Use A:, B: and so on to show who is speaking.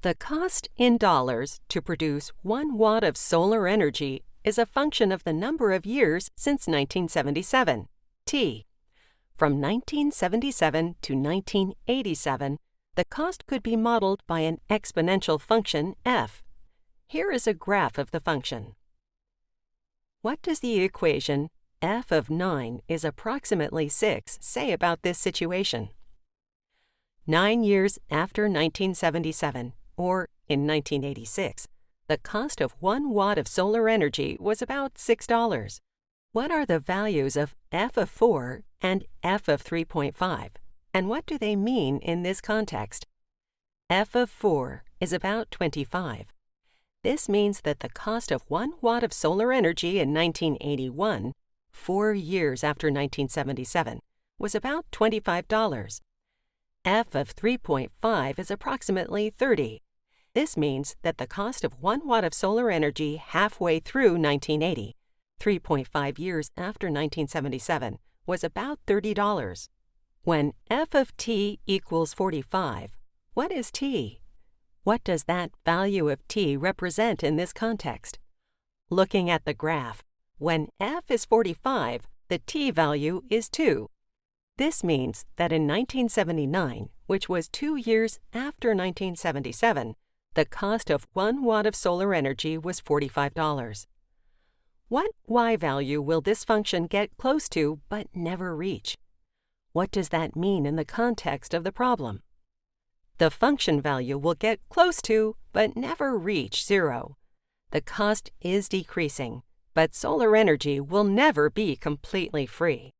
A: The cost in dollars to produce 1 watt of solar energy is a function of the number of years since 1977, T. From 1977 to 1987, the cost could be modeled by an exponential function f. Here is a graph of the function. What does the equation f of 9 is approximately 6 say about this situation? 9 years after 1977, or in 1986, the cost of 1 watt of solar energy was about $6. What are the values of f of 4 and f of 3.5, and what do they mean in this context? F of 4 is about 25. This means that the cost of 1 watt of solar energy in 1981, 4 years after 1977, was about $25. F of 3.5 is approximately 30. This means that the cost of 1 watt of solar energy halfway through 1980, 3.5 years after 1977, was about $30. When f of t equals 45, what is t? What does that value of t represent in this context? Looking at the graph, when f is 45, the t value is 2. This means that in 1979, which was 2 years after 1977, the cost of 1 watt of solar energy was $45. What y value will this function get close to but never reach? What does that mean in the context of the problem? The function value will get close to but never reach 0. The cost is decreasing, but solar energy will never be completely free.